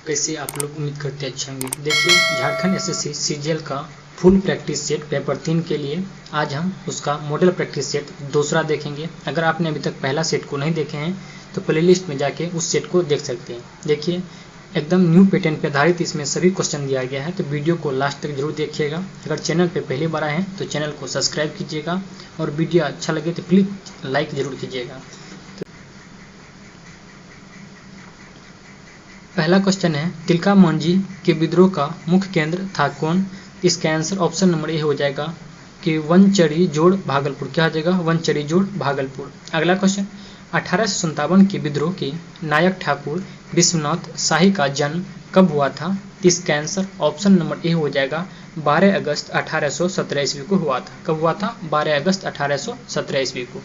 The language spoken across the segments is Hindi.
कैसे आप लोग उम्मीद करते अच्छे होंगे। देखिए, झारखंड एसएससी सीजीएल का फुल प्रैक्टिस सेट पेपर 3 के लिए आज हम उसका मॉडल प्रैक्टिस सेट दूसरा देखेंगे। अगर आपने अभी तक पहला सेट को नहीं देखे हैं तो प्लेलिस्ट में जाके उस सेट को देख सकते हैं। देखिए, एकदम न्यू पैटर्न पर आधारित इसमें सभी क्वेश्चन दिया गया है, तो वीडियो को लास्ट तक जरूर देखिएगा। अगर चैनल पर पहली बार आए हैं तो चैनल को सब्सक्राइब कीजिएगा और वीडियो अच्छा लगे तो प्लीज़ लाइक ज़रूर कीजिएगा। पहला क्वेश्चन है, तिलका मांझी के विद्रोह का मुख्य केंद्र था कौन? इसका आंसर ऑप्शन नंबर ए हो जाएगा कि वनचरी जोड़ भागलपुर। क्या हो जाएगा? वनचरी जोड़ भागलपुर। अगला क्वेश्चन, 1857 के विद्रोह के नायक ठाकुर विश्वनाथ शाही का जन्म कब हुआ था? इसका आंसर ऑप्शन नंबर ए हो जाएगा 12 अगस्त 1817 ईस्वी को हुआ था। कब हुआ था? 12 अगस्त 1817 ईस्वी को।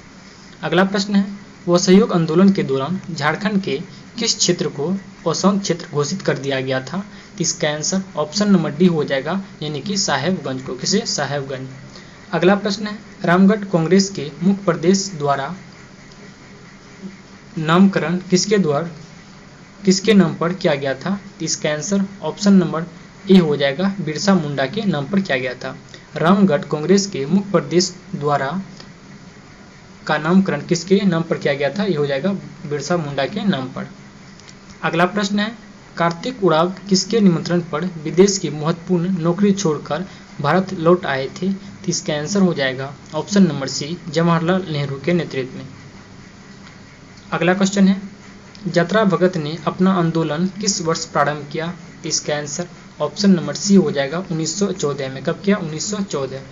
अगला प्रश्न है, असहयोग आंदोलन के दौरान झारखंड के किस क्षेत्र को असंत क्षेत्र घोषित कर दिया गया था? इसका आंसर ऑप्शन नंबर डी हो जाएगा, यानी कि साहेबगंज को। किसे? साहेबगंज। अगला प्रश्न है, रामगढ़ कांग्रेस के मुख्य प्रदेश द्वारा नामकरण किसके नाम पर किया गया था? इसका आंसर ऑप्शन नंबर ए हो जाएगा, बिरसा मुंडा के नाम पर किया गया था। रामगढ़ कांग्रेस के मुख्य प्रदेश द्वारा का नामकरण किसके नाम पर किया गया था? ये हो जाएगा बिरसा मुंडा के नाम पर। अगला प्रश्न है, कार्तिक उरांव किसके निमंत्रण पर विदेश की महत्वपूर्ण नौकरी छोड़कर भारत लौट आए थे? इसका आंसर हो जाएगा option number C, Jawaharlal Nehru के नेतृत्व में। अगला क्वेश्चन है, जतरा भगत ने अपना आंदोलन किस वर्ष प्रारंभ किया? इसका आंसर ऑप्शन नंबर सी हो जाएगा 1914 में। कब किया? 1914।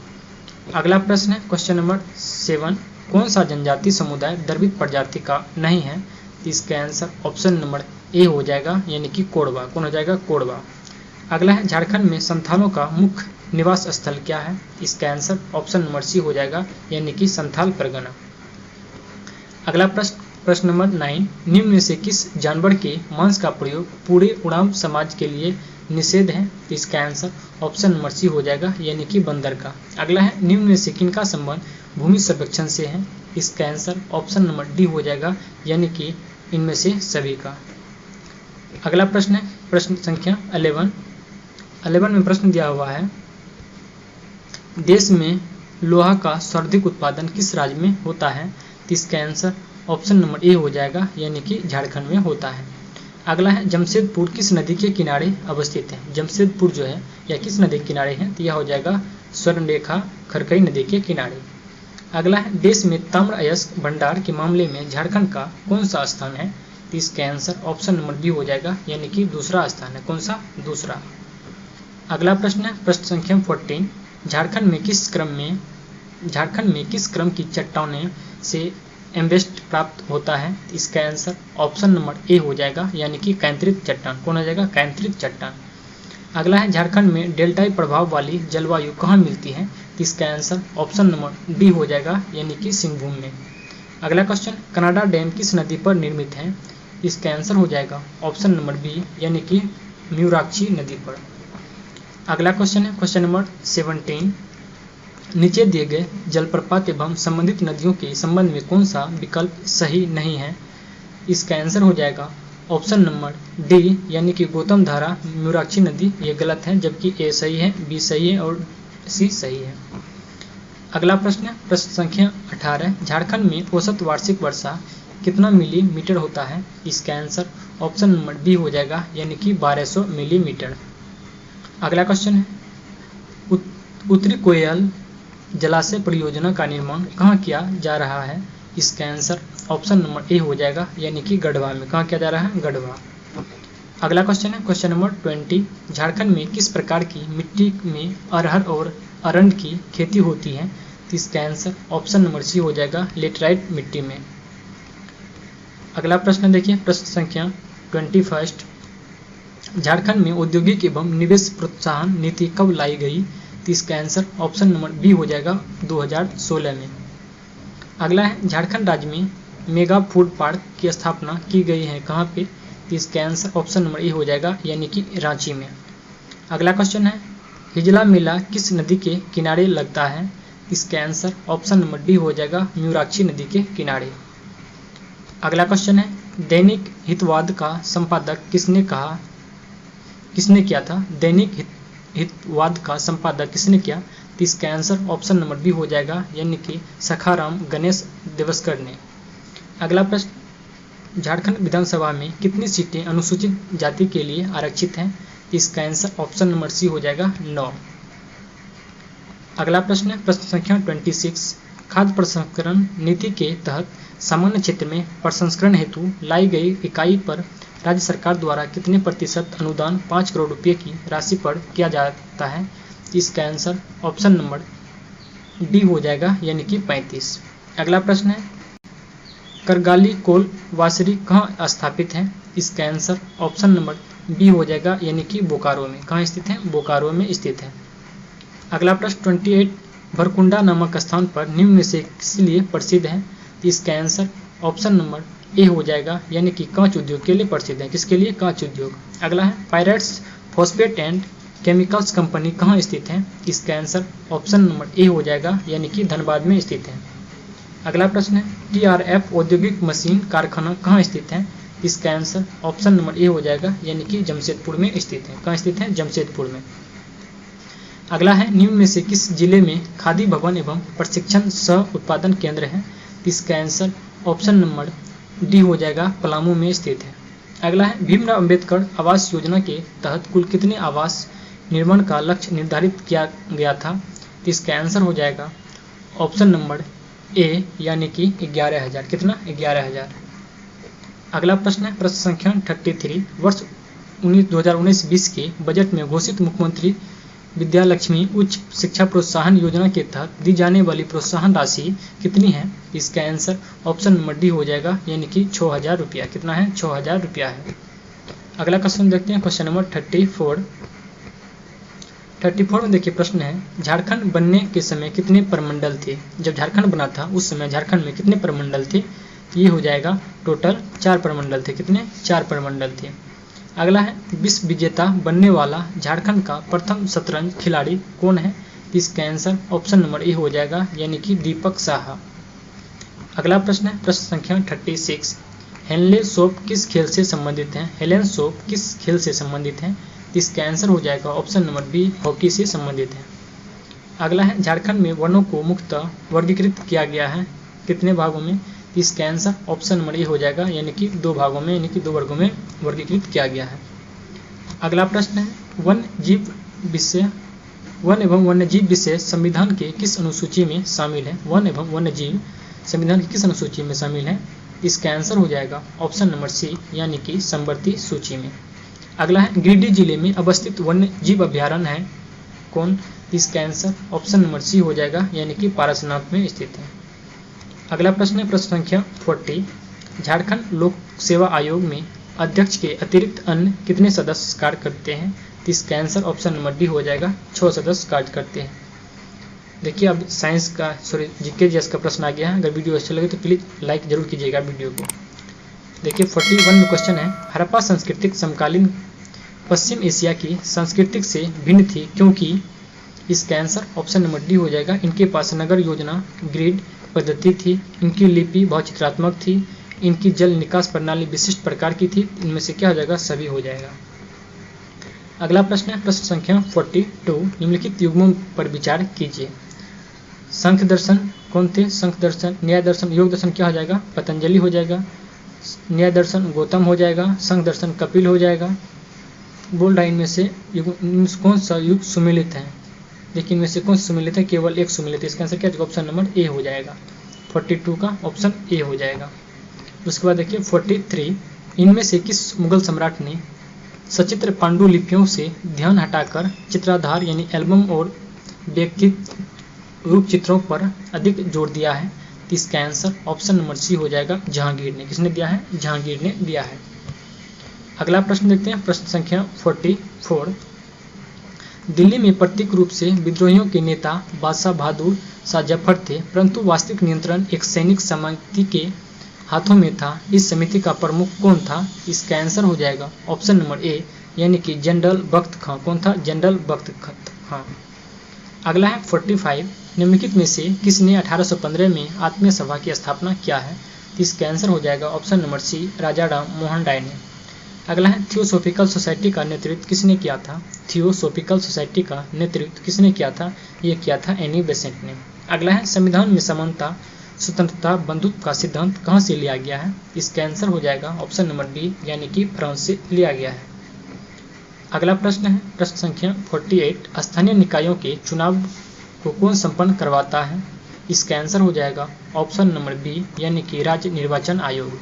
अगला प्रश्न है, क्वेश्चन नंबर 7, कौन सा जनजाति समुदाय द्रविड़ प्रजाति का नहीं है? इसका आंसर ऑप्शन नंबर ए हो जाएगा, यानी कि कोरबा। कौन हो जाएगा? कोरबा। अगला है, झारखंड में संथालों का मुख्य निवास स्थल क्या है? इसका आंसर ऑप्शन नंबर सी हो जाएगा, यानी कि संथाल परगना। अगला प्रश्न नंबर 9, निम्न में से किस जानवर के मांस का प्रयोग पूरे उरांव समाज के लिए निषेध है? इसका आंसर ऑप्शन नंबर सी हो जाएगा, यानी कि बंदर का। अगला है, निम्न में से किनका संबंध भूमि सर्वेक्षण से है? इसका आंसर ऑप्शन नंबर डी हो जाएगा, यानी कि इनमें से सभी का। अगला प्रश्न है प्रश्न संख्या 11 में प्रश्न दिया हुआ है, देश में लोहा का सर्वाधिक उत्पादन किस राज्य में होता है? इसका आंसर ऑप्शन नंबर ए हो जाएगा, यानी कि झारखंड में होता है। अगला है, जमशेदपुर किस नदी के किनारे अवस्थित है? जमशेदपुर जो है यह किस नदी के किनारे है? तो यह हो जाएगा स्वर्णरेखा खरकई नदी के किनारे। अगला है, देश में ताम्र अयस्क भंडार के मामले में झारखंड का कौन सा स्थान है? इसका आंसर ऑप्शन नंबर बी हो जाएगा, यानी कि दूसरा स्थान है। कौन सा? दूसरा। अगला प्रश्न है प्रश्न संख्या 14, झारखंड में किस क्रम की चट्टानों से एम्बेस्ट प्राप्त होता है? इसका आंसर ऑप्शन नंबर ए हो जाएगा, यानी कि कैंत्रिक चट्टान। कौन हो जाएगा? कैंत्रिक चट्टान। अगला है, झारखंड में डेल्टाई प्रभाव वाली जलवायु कहाँ मिलती है? इसका आंसर ऑप्शन नंबर डी हो जाएगा, यानी कि सिंहभूम में। अगला क्वेश्चन, कनाडा डैम किस नदी पर निर्मित है? इसका आंसर हो जाएगा ऑप्शन नंबर बी, यानी कि म्यूराक्षी नदी पर। अगला क्वेश्चन है क्वेश्चन नंबर 17, नीचे दिए गए जलप्रपात एवं संबंधित नदियों के संबंध में कौन सा विकल्प सही नहीं है? इसका आंसर हो जाएगा ऑप्शन नंबर डी, यानी कि गौतम धारा म्यूराक्षी नदी। ये गलत है, जबकि ए सही है, बी सही है और सी सही है। अगला प्रश्न है प्रश्न संख्या 18, झारखंड में औसत वार्षिक वर्षा कितना मिलीमीटर होता है? इसका आंसर ऑप्शन नंबर डी हो जाएगा, यानी कि 1200 मिलीमीटर। अगला क्वेश्चन है, उत्तरी कोयल जलाशय परियोजना का निर्माण कहाँ किया जा रहा है? इसका आंसर ऑप्शन नंबर ए हो जाएगा, यानी कि गढ़वा में। कहाँ किया जा रहा है? गढ़वा। अगला क्वेश्चन है क्वेश्चन नंबर 20, झारखंड में किस प्रकार की मिट्टी में अरहर और अरंड की खेती होती है? इसका आंसर ऑप्शन नंबर सी हो जाएगा, लेटराइट मिट्टी में। अगला प्रश्न देखिए प्रश्न संख्या 21, झारखंड में औद्योगिक एवं निवेश प्रोत्साहन नीति कब लाई गई? इसका आंसर ऑप्शन नंबर बी हो जाएगा 2016 में। अगला है, झारखंड राज्य में मेगा फूड पार्क की स्थापना की गई है कहाँ पे? इसका आंसर ऑप्शन नंबर ए हो जाएगा, यानी कि रांची में। अगला क्वेश्चन है, हिजला मेला किस नदी के किनारे लगता है? इसका आंसर ऑप्शन नंबर डी हो जाएगा, म्यूराक्षी नदी के किनारे। अगला क्वेश्चन है, दैनिक हितवाद का संपादक किसने कहा किसने किया था? दैनिक हितवाद का संपादक किसने किया? तो इसका आंसर ऑप्शन नंबर बी हो जाएगा, यानी कि सखाराम गणेश देवस्कर ने। अगला प्रश्न, झारखंड विधानसभा में कितनी सीटें अनुसूचित जाति के लिए आरक्षित हैं? तो इसका आंसर ऑप्शन नंबर सी हो जाएगा 9। अगला प्रश्न है प्रश्न संख्या 26, खाद्य प्रसंस्करण नीति के तहत सामान्य क्षेत्र में प्रसंस्करण हेतु लाई गई इकाई पर राज्य सरकार द्वारा कितने प्रतिशत अनुदान 5 करोड़ रुपए की राशि पर किया जाता है? इसका आंसर ऑप्शन नंबर डी हो जाएगा, यानी कि 35। अगला प्रश्न है, करगाली कोल वाशरी कहाँ स्थापित है? इसका आंसर ऑप्शन नंबर बी हो जाएगा, यानी कि बोकारो में। कहाँ स्थित है? बोकारो में स्थित है। अगला प्रश्न 28, भरकुंडा नामक स्थान पर निम्न में से किस लिए प्रसिद्ध है? इसका आंसर ऑप्शन नंबर ए हो जाएगा, यानी कि कांच उद्योग के लिए प्रसिद्ध है। किसके लिए? कांच उद्योग। अगला है, pirates phosphate and chemicals company कहाँ स्थित है? इसका आंसर ऑप्शन नंबर ए हो जाएगा, यानी कि धनबाद में स्थित है। अगला प्रश्न है, TRF औद्योगिक मशीन कारखाना कहाँ स्थित है? इसका आंसर ऑप्शन नंबर ए हो जाएगा, यानी कि जमशेदपुर में स्थित है। कहाँ स्थित है? जमशेदपुर में। अगला है, निम्न में से किस जिले में खादी भवन एवं प्रशिक्षण सह उत्पादन केंद्र है? इसका आंसर ऑप्शन नंबर डी हो जाएगा, पलामू में स्थित है। अगला है, भीमराव अंबेडकर आवास योजना के तहत कुल कितने आवास निर्माण का लक्ष्य निर्धारित किया गया था? इसका आंसर हो जाएगा ऑप्शन नंबर ए, यानी कि 11,000। कितना? 11,000। अगला प्रश्न है प्रश्न संख्या 33, वर्ष 2019-20 के बजट में घोषित मुख्यमंत्री विद्यालक्ष्मी उच्च शिक्षा प्रोत्साहन योजना के तहत दी जाने वाली प्रोत्साहन राशि कितनी है? इसका आंसर ऑप्शन नंबर डी हो जाएगा, यानी कि 6,000 रुपया। कितना है? 6,000 रुपया है। अगला क्वेश्चन देखते हैं, क्वेश्चन नंबर 34 में देखिए प्रश्न है, झारखंड बनने के समय कितने प्रमंडल थे? जब झारखंड बना था उस समय झारखंड में कितने प्रमंडल थे? ये हो जाएगा टोटल 4 प्रमंडल थे। कितने? 4 प्रमंडल थे। अगला है, विश्व विजेता बनने वाला झारखंड का प्रथम शतरंज खिलाड़ी कौन है? इसका आंसर ऑप्शन नंबर ए हो जाएगा, यानी कि दीपक साहा। अगला प्रश्न है प्रश्न संख्या 36, हेनले सोप किस खेल से संबंधित है? हेलेन सोप किस खेल से संबंधित है? इसका आंसर हो जाएगा ऑप्शन नंबर बी, हॉकी से संबंधित है। अगला है, झारखंड में वनों को मुख्यतः वर्गीकृत किया गया है कितने भागों में? इसका आंसर ऑप्शन नंबर ए हो जाएगा, यानी कि 2 भागों में, यानी कि 2 वर्गों में वर्गीकृत किया गया है। अगला प्रश्न है, वन एवं वन्यजीव विषय संविधान के किस अनुसूची में शामिल है? वन एवं वन्यजीव संविधान की किस अनुसूची में शामिल है? इसका आंसर हो जाएगा ऑप्शन नंबर सी, यानी कि समवर्ती सूची में। अगला है, गिरिडीह जिले में अवस्थित वन्य जीव अभ्यारण्य है कौन? इसका आंसर ऑप्शन नंबर सी हो जाएगा, यानी कि पारसनाथ में स्थित है। अगला प्रश्न है प्रश्न संख्या 40, झारखंड लोक सेवा आयोग में अध्यक्ष के अतिरिक्त अन्य कितने सदस्य कार्य करते हैं? इसका आंसर ऑप्शन नंबर डी हो जाएगा, 6 सदस्य कार्य करते हैं। देखिए अब साइंस का जीके जीएस का प्रश्न आ गया है। अगर वीडियो अच्छा लगे तो प्लीज लाइक जरूर कीजिएगा वीडियो को। देखिए 41 में क्वेश्चन है, हड़प्पा संस्कृति समकालीन पश्चिम एशिया की संस्कृति से भिन्न थी क्योंकि? इसका आंसर ऑप्शन नंबर डी हो जाएगा, इनके पास नगर योजना ग्रिड पद्धति थी, इनकी लिपि बहुत चित्रात्मक थी, इनकी जल निकास प्रणाली विशिष्ट प्रकार की थी। इनमें से क्या हो जाएगा? सभी हो जाएगा। अगला प्रश्न है प्रश्न संख्या 42, निम्नलिखित युग्मों पर विचार कीजिए। सांख्य दर्शन कौन थे? सांख्य दर्शन, न्याय दर्शन, योग दर्शन क्या हो जाएगा? पतंजलि हो जाएगा। न्याय दर्शन गौतम हो जाएगा, सांख्य दर्शन कपिल हो जाएगा। बोल रहा इनमें से कौन सा युग सुमेलित है? देखिए इनमें से कौन सा सुमेलित है? केवल एक सुमेलित है। इसका आंसर क्या? ऑप्शन नंबर ए हो जाएगा, 42 का ऑप्शन ए हो जाएगा। उसके बाद देखिए 43, इनमें से किस मुगल सम्राट ने सचित्र पांडुलिपियों से ध्यान हटाकर चित्राधार यानी एल्बम और व्यक्तित्व रूप चित्रों पर अधिक जोर दिया है? इसका आंसर ऑप्शन नंबर सी हो जाएगा, जहांगीर ने। किसने दिया है? जहांगीर ने दिया है। अगला प्रश्न देखते हैं प्रश्न संख्या 44, दिल्ली में प्रतीक रूप से विद्रोहियों के नेता बादशाह बहादुर शाह जफर थे, परंतु वास्तविक नियंत्रण एक सैनिक समिति के हाथों में था। इस समिति का प्रमुख कौन था? इसका आंसर हो जाएगा ऑप्शन नंबर ए, यानी कि जनरल बख्त खां। कौन था? जनरल बख्त खां। अगला है 45, निम्नलिखित में से किसने 1815 में आत्मीय सभा की स्थापना किया है? इसका आंसर हो जाएगा ऑप्शन नंबर सी, राजा राम मोहन राय ने। अगला है थियोसॉफिकल सोसाइटी का नेतृत्व किसने किया था? थियोसॉफिकल सोसाइटी का नेतृत्व किसने किया था? ये किया था एनी बेसेंट ने। अगला है संविधान में समानता, स्वतंत्रता, बंधुत्व का सिद्धांत कहाँ से लिया गया है? इसका आंसर हो जाएगा ऑप्शन नंबर डी यानी कि फ्रांस से लिया गया है। अगला प्रश्न है प्रश्न संख्या 48, स्थानीय निकायों के चुनाव को कौन संपन्न करवाता है? इसका आंसर हो जाएगा ऑप्शन नंबर बी यानी कि राज्य निर्वाचन आयोग।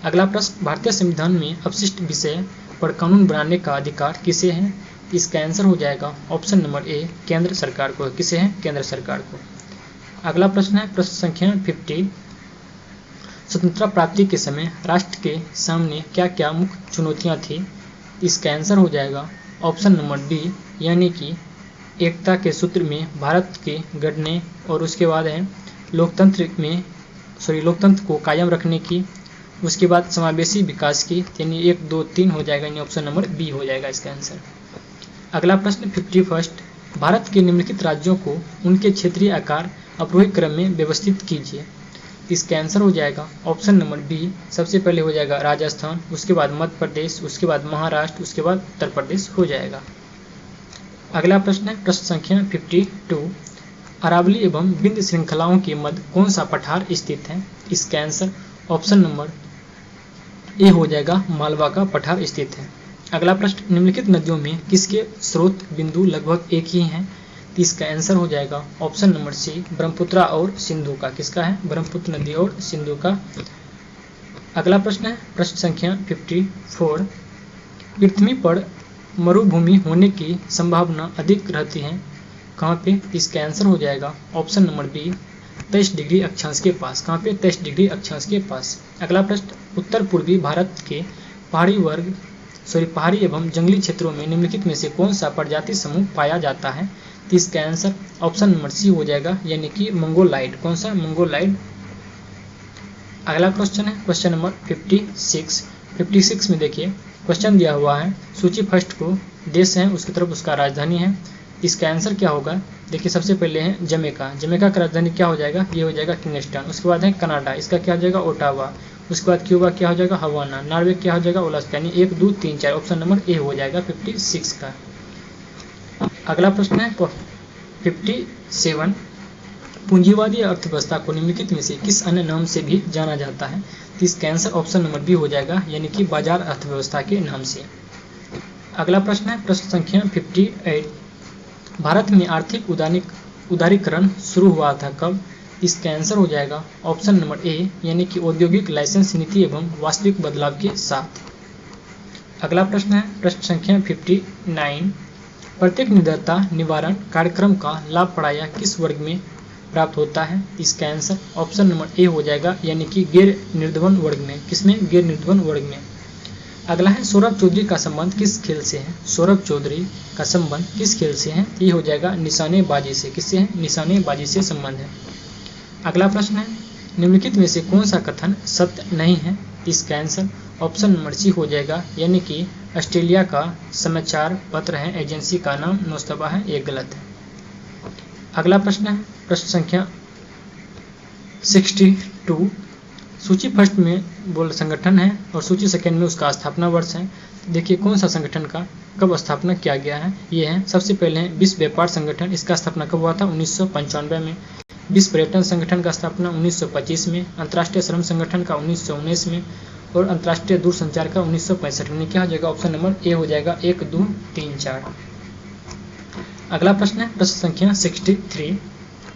अगला प्रश्न, भारतीय संविधान में अपशिष्ट विषय पर कानून बनाने का अधिकार किसे है? इसका आंसर हो जाएगा ऑप्शन नंबर ए केंद्र सरकार को। किसे है? केंद्र सरकार को। अगला प्रश्न है प्रश्न संख्या 50, स्वतंत्रता प्राप्ति के समय राष्ट्र के सामने क्या क्या मुख्य चुनौतियां थी? इसका आंसर हो जाएगा ऑप्शन नंबर डी यानी कि एकता के सूत्र में भारत के गढ़ने और उसके बाद है लोकतंत्र को कायम रखने की, उसके बाद समावेशी विकास की, यानी 1 2 3 हो जाएगा, यानी ऑप्शन नंबर बी हो जाएगा इसका आंसर। अगला प्रश्न 51, भारत के निम्नलिखित राज्यों को उनके क्षेत्रीय आकार अवरोही क्रम में व्यवस्थित कीजिए। इसका आंसर हो जाएगा ऑप्शन नंबर बी, सबसे पहले हो जाएगा राजस्थान, उसके बाद मध्य प्रदेश, उसके बाद महाराष्ट्र, उसके बाद उत्तर प्रदेश हो जाएगा। अगला प्रश्न है प्रश्न संख्या 52, अरावली एवं विंध्य श्रृंखलाओं के मध्य कौन सा पठार स्थित है? इसका आंसर ऑप्शन नंबर ए हो जाएगा, मालवा का पठार स्थित है। अगला प्रश्न, निम्नलिखित नदियों में किसके स्रोत बिंदु लगभग एक ही हैं? इसका आंसर हो जाएगा ऑप्शन नंबर सी, ब्रह्मपुत्र और सिंधु का। किसका है? ब्रह्मपुत्र नदी और सिंधु का। अगला प्रश्न है प्रश्न संख्या 54, पृथ्वी पर मरुभूमि होने की संभावना अधिक रहती है कहाँ पे? इसका आंसर हो जाएगा ऑप्शन नंबर बी, 23 डिग्री अक्षांश के पास। कहाँ पे? 23 डिग्री अक्षांश के पास। अगला प्रश्न, उत्तर पूर्वी भारत के पहाड़ी एवं जंगली क्षेत्रों में निम्नलिखित में से कौन सा प्रजाति समूह पाया जाता है? इसका आंसर ऑप्शन नंबर सी हो जाएगा, यानी कि मंगोलाइड। कौन सा? मंगोलाइड। अगला क्वेश्चन है क्वेश्चन नंबर 56 में देखिए क्वेश्चन दिया हुआ है, सूची फर्स्ट को देश है, उसकी तरफ उसका राजधानी है। इसका आंसर क्या होगा? देखिए सबसे पहले है जमैका का राजधानी क्या हो जाएगा? ये हो जाएगा किंगस्टन। उसके बाद है कनाडा, इसका क्या हो जाएगा? ओटावा। उसके बाद क्यूबा क्या हो जाएगा? हवाना। नॉर्वे क्या हो जाएगा? ओलास्का। यानी 1 2 3 4 ऑप्शन नंबर ए हो जाएगा 56 का। अगला प्रश्न है 57, पूंजीवादी अर्थव्यवस्था को निम्नलिखित में से किस अन्य नाम से भी जाना जाता है? इसका आंसर ऑप्शन नंबर बी हो जाएगा, यानी कि बाजार अर्थव्यवस्था के नाम से। अगला प्रश्न है प्रश्न संख्या 58, भारत में आर्थिक उदारीकरण शुरू हुआ था कब? इसका आंसर हो जाएगा ऑप्शन नंबर ए, यानी कि औद्योगिक लाइसेंस नीति एवं वास्तविक बदलाव के साथ। अगला प्रश्न है प्रश्न संख्या 59, प्रत्येक निर्धनता निवारण कार्यक्रम का लाभ पढ़ाया किस वर्ग में प्राप्त होता है? इसका आंसर ऑप्शन नंबर ए हो जाएगा, यानी कि गैर निर्धन वर्ग में। किसमें? गैर निर्धन वर्ग में। अगला है सौरभ चौधरी का संबंध किस खेल से है? सौरभ चौधरी का संबंध किस खेल से है? ये हो जाएगा निशानेबाजी से। किससे है? निशानेबाजी से संबंध है। अगला प्रश्न है, निम्नलिखित में से कौन सा कथन सत्य नहीं है? इसका आंसर ऑप्शन नंबर सी हो जाएगा, यानी कि ऑस्ट्रेलिया का समाचार पत्र है, एजेंसी का नाम नौस्तबा है, ये गलत है। अगला प्रश्न है प्रश्न संख्या 62, सूची फर्स्ट में बोल संगठन है और सूची सेकेंड में उसका स्थापना वर्ष है। देखिए कौन सा संगठन का कब स्थापना किया गया है? ये है सबसे पहले है विश्व व्यापार संगठन, इसका स्थापना कब हुआ था? 1995 में। विश्व पर्यटन संगठन का स्थापना 1925 में, अंतर्राष्ट्रीय श्रम संगठन का 1919 में और अंतर्राष्ट्रीय दूरसंचार का 1965 में। क्या हो जाएगा? ऑप्शन नंबर ए हो जाएगा, 1 2 3 4। अगला प्रश्न है प्रश्न संख्या 63,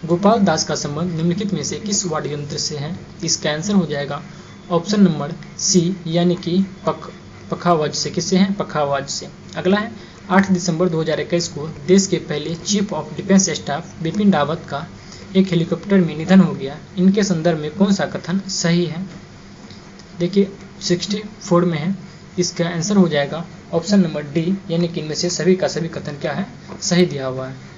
गोपाल दास का संबंध निम्नलिखित में से किस वाद्य यंत्र से है? इसका आंसर हो जाएगा ऑप्शन नंबर सी, यानी कि पखावज से। किससे है? पखावज से। अगला है 8 दिसंबर 2021 को देश के पहले chief of defence staff Bipin Rawat का एक हेलीकॉप्टर में निधन हो गया। इनके संदर्भ में कौन सा कथन सही है? देखिए 64 में है, इसका आंसर हो जाएगा ऑप्शन नंबर डी, यानी कि इनमें से सभी का सभी कथन क्या है? सही दिया हुआ है।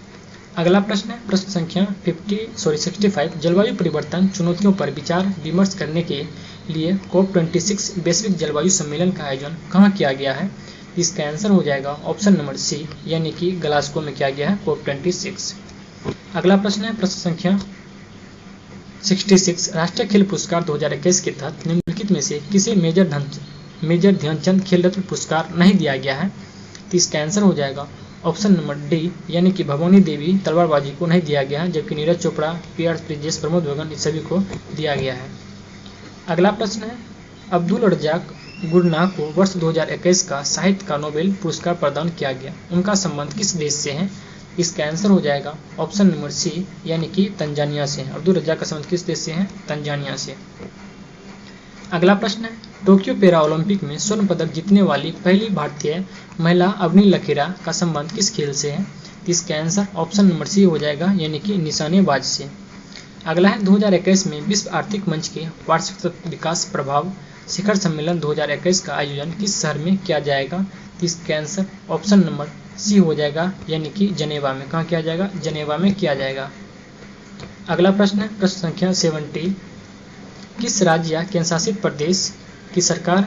अगला प्रश्न है प्रश्न संख्या 65, जलवायु परिवर्तन चुनौतियों पर विचार विमर्श करने के लिए COP26 वैश्विक जलवायु सम्मेलन का आयोजन कहाँ किया गया है? इसका आंसर हो जाएगा ऑप्शन नंबर सी, यानी कि ग्लासगो में किया गया है COP26। अगला प्रश्न है प्रश्न संख्या 66, राष्ट्रीय खेल पुरस्कार 2021 के तहत निम्नलिखित में से किसे मेजर मेजर ध्यानचंद खेल रत्न पुरस्कार नहीं दिया गया है? तो इसका आंसर हो जाएगा ऑप्शन नंबर डी, यानी कि भवानी देवी तलवारबाजी को नहीं दिया गया है, जबकि नीरज चोपड़ा, पी.आर. ब्रिजेश, प्रमोद भगत इन सभी को दिया गया है। अगला प्रश्न है, अब्दुल रज्जाक गुरनाह को वर्ष 2021 का साहित्य का नोबेल पुरस्कार प्रदान किया गया, उनका संबंध किस देश से है? इसका आंसर हो जाएगा ऑप्शन नंबर सी, यानी कि तंजानिया से। अब्दुल रज्जाक का संबंध किस देश से है? तंजानिया से। अगला प्रश्न है, टोक्यो पैरा ओलंपिक में स्वर्ण पदक जीतने वाली पहली भारतीय महिला अवनी लखेरा का संबंध किस खेल से है? इसका आंसर ऑप्शन नंबर सी हो जाएगा, यानी कि निशानेबाज से। अगला है, 2021 में विश्व आर्थिक मंच के वार्षिक विकास प्रभाव शिखर सम्मेलन 2021 का आयोजन किस शहर में किया जाएगा? इसका आंसर ऑप्शन नंबर सी हो जाएगा, यानी कि जनेवा में। कहाँ किया जाएगा? जनेवा में किया जाएगा। अगला प्रश्न है, प्रश्न संख्या 70, किस राज्य या केंद्रशासित प्रदेश की सरकार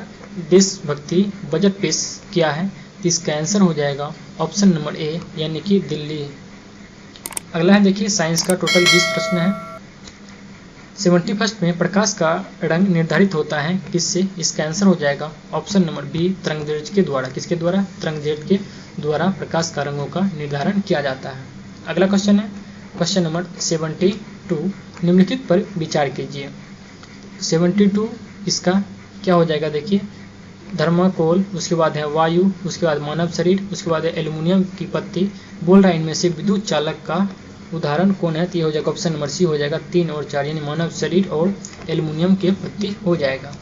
देशभक्ति बजट पेश किया है? इसका आंसर हो जाएगा ऑप्शन नंबर ए, यानी कि दिल्ली। अगला है, देखिए साइंस का टोटल 20 प्रश्न है। 71 में प्रकाश का रंग निर्धारित होता है किससे? इसका आंसर हो जाएगा ऑप्शन नंबर बी, तरंगदैर्घ्य के द्वारा। किसके द्वारा? तरंगदैर्घ्य के द्वारा प्रकाश का रंगों का निर्धारण किया जाता है। अगला क्वेश्चन है, क्वेश्चन नंबर 72, निम्नलिखित पर विचार कीजिए। 72 इसका क्या हो जाएगा? देखिए, थर्माकोल, उसके बाद है वायु, उसके बाद मानव शरीर, उसके बाद है एल्युमिनियम की पत्ती। बोल रहा है इनमें से विद्युत चालक का उदाहरण कौन है? तो ये हो जाएगा ऑप्शन नंबर सी हो जाएगा, 3 और 4, यानी मानव शरीर और एल्युमिनियम के पत्ती हो जाएगा।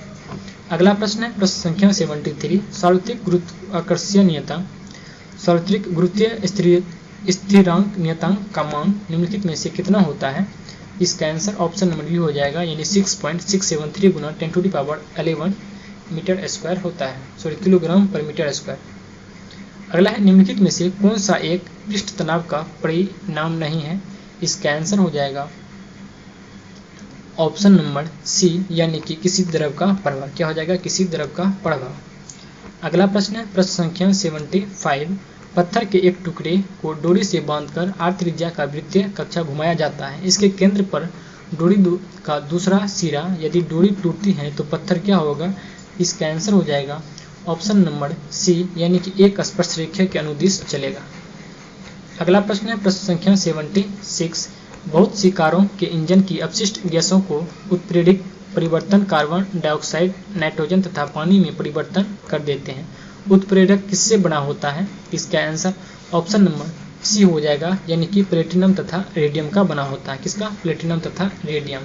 अगला प्रश्न है, प्रश्न संख्या 73, सार्वत्रिक गुरुत्वाकर्षीय नियतांक, सार्वत्रिक गुरुत्वीय स्थिरांक नियतांक का मान निम्नलिखित में से कितना होता है? इसका आंसर ऑप्शन नंबर बी हो जाएगा, यानी 6.673 गुना 10⁻11 मीटर स्क्वायर होता है, सॉरी किलोग्राम पर मीटर स्क्वायर। अगला है, निम्नलिखित में से कौन सा एक पृष्ठ तनाव का परिणाम नहीं है? इसका आंसर हो जाएगा ऑप्शन नंबर सी, यानी कि किसी द्रव का प्रवाह। क्या हो जाएगा? किसी द्रव का प्रवाह। अगला प्रश्न है, प्रश्न संख्या 75, पत्थर के एक टुकड़े को डोरी से बांधकर r त्रिज्या का वृत्तीय कक्षा घुमाया जाता है। इसके केंद्र पर डोरी का दूसरा सिरा, यदि डोरी टूटती है तो पत्थर क्या होगा? इसका आंसर हो जाएगा ऑप्शन नंबर सी, यानी कि एक स्पर्श रेखा के अनुदिश चलेगा। अगला प्रश्न है, प्रश्न संख्या 76, बहुत सी कारों के इंजन की अपशिष्ट गैसों को उत्प्रेरक परिवर्तन कार्बन डाइऑक्साइड, नाइट्रोजन तथा पानी में परिवर्तन कर देते हैं। उत्प्रेरक किससे बना होता है? इसका आंसर ऑप्शन नंबर सी हो जाएगा, यानी कि प्लेटिनम तथा रेडियम का बना होता है। किसका? प्लेटिनम तथा रेडियम।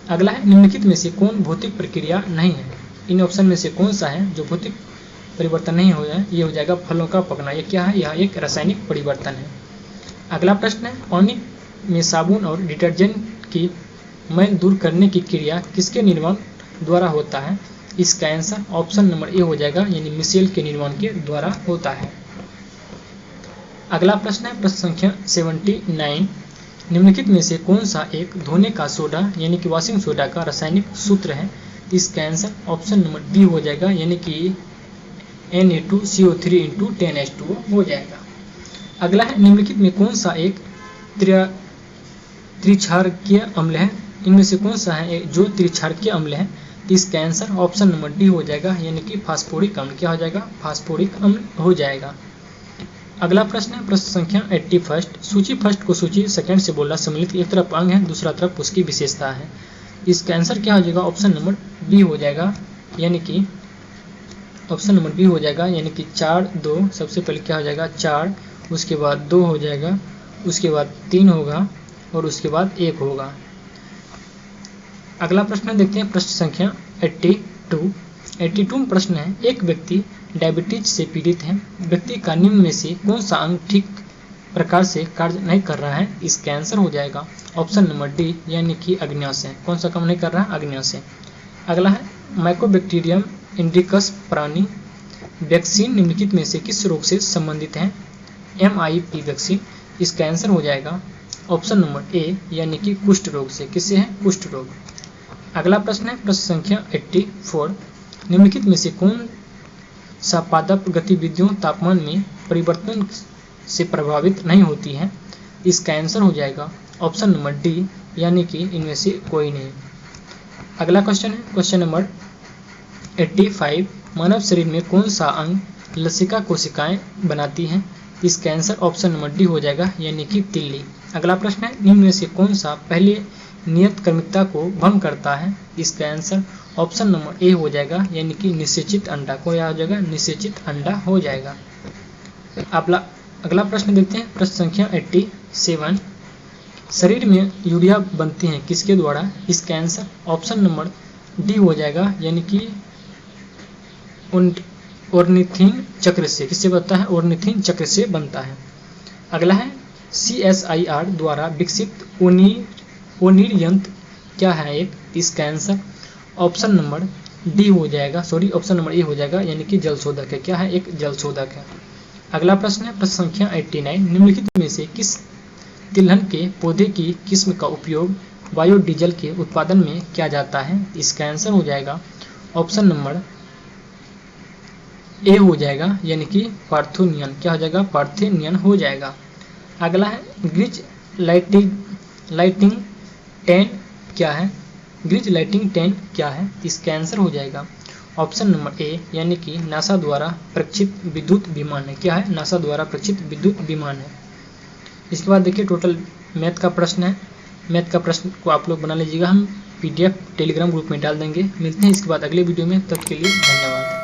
अगला है, निम्नलिखित में से कौन भौतिक प्रक्रिया नहीं है? इन ऑप्शन में से कौन सा है जो भौतिक परिवर्तन नहीं हो जाए? ये हो जाएगा फलों का पकना। ये क्या है? यह एक रासायनिक परिवर्तन है। अगला प्रश्न है, पानी में साबुन और डिटर्जेंट की मैल दूर करने की क्रिया किसके निर्माण द्वारा होता है? इसका आंसर ऑप्शन नंबर ए हो जाएगा, यानी मिशेल के निर्माण के द्वारा होता है। अगला प्रश्न है, प्रश्न संख्या 79, निम्नलिखित में से कौन सा एक धोने का सोडा यानी कि वॉशिंग सोडा का रासायनिक सूत्र है? इसका आंसर ऑप्शन नंबर बी हो जाएगा, यानी कि Na2CO3 × 10H2O हो जाएगा। अगला है, निम्नलिखित में कौन सा एक त्रिक्षारकीय अम्ल है? इनमें से कौन सा है जो त्रिक्षारकीय अम्ल है? इसका आंसर ऑप्शन नंबर डी हो जाएगा, यानी कि फास्फोरिक अम्ल। क्या हो जाएगा? फास्फोरिक अम्ल हो जाएगा। अगला प्रश्न है, प्रश्न संख्या 81, सूची फर्स्ट को सूची सेकंड से बोलना सम्मिलित एक तरफ अंग है, दूसरा तरफ उसकी विशेषता है। इसका आंसर क्या हो जाएगा? ऑप्शन नंबर बी हो जाएगा, यानी कि ऑप्शन नंबर बी हो जाएगा, यानी कि 4 2। सबसे पहले क्या हो जाएगा? 4, उसके बाद 2 हो जाएगा, उसके बाद 3 होगा और उसके बाद 1 होगा। अगला प्रश्न देखते हैं, प्रश्न संख्या 82 प्रश्न है, एक व्यक्ति डायबिटीज से पीड़ित है। व्यक्ति का निम्न में से कौन सा अंग ठीक प्रकार से कार्य नहीं कर रहा है? इसका आंसर हो जाएगा ऑप्शन नंबर डी, यानी कि अग्न्याशय। कौन सा काम नहीं कर रहा है? अग्न्याशय। अगला है, माइकोबैक्टीरियम इंडिकस प्राणी वैक्सीन निम्नलिखित में से किस रोग से संबंधित है? MIP vaccine. इसका आंसर हो जाएगा ऑप्शन नंबर ए, यानी कि कुष्ठ रोग से। किससे है? कुष्ठ रोग। अगला प्रश्न है, प्रश्न संख्या 84, निम्नलिखित में से कौन सा पादप गतिविधियों तापमान में परिवर्तन से प्रभावित नहीं होती है? इसका आंसर हो जाएगा ऑप्शन नंबर डी, यानी कि इनमें से कोई नहीं। अगला क्वेश्चन है, क्वेश्चन नंबर 85, मानव शरीर में कौन सा अंग लसिका कोशिकाएं बनाती हैं? इसका आंसर ऑप्शन नंबर डी हो जाएगा, यानी कि तिल्ली। अगला प्रश्न है, निम्न में से कौन सा पहले नियत क्रमिकता को भंग करता है? इसका आंसर ऑप्शन नंबर ए हो जाएगा, यानी कि निषेचित अंडा। को क्या हो जाएगा? निषेचित अंडा हो जाएगा। अगला प्रश्न देखते हैं, प्रश्न संख्या 87। शरीर में यूरिया बनती है किसके द्वारा? इसका आंसर ऑप्शन नंबर डी हो जाएगा, यानी कि ऑर्निथिन चक्र से। किससे बनता है? ऑर्निथिन चक्र से बनता है। अगला है, CSIR द्वारा विकसित ओनिर यंत्र क्या है एक? इसका आंसर ऑप्शन नंबर डी हो जाएगा, ऑप्शन नंबर ए हो जाएगा, यानी कि जलशोधक है। क्या है? एक जलशोधक है। अगला प्रश्न है, प्रश्न संख्या 89। निम्नलिखित में से किस तिलहन के पौधे की किस्म का उपयोग बायोडीजल के उत्पादन में किया जाता है? इसका आंसर हो जाएगा ऑप्शन नंबर ए हो जाएगा, यानी कि पार्थेनियन। क्या हो जाएगा? पार्थेनियन हो जाएगा। अगला है, ग्रिज लाइटिंग टेंट क्या है? ग्रिज लाइटिंग टेंट क्या है? इसका आंसर हो जाएगा ऑप्शन नंबर ए, यानी कि नासा द्वारा प्रक्षित विद्युत विमान है। क्या है? नासा द्वारा प्रक्षित विद्युत विमान है। इसके बाद देखिए टोटल मैथ का प्रश्न है। मैथ का प्रश्न को आप लोग बना लीजिएगा, हम PDF टेलीग्राम ग्रुप में डाल देंगे। मिलते हैं इसके बाद अगले वीडियो में, तब के लिए धन्यवाद।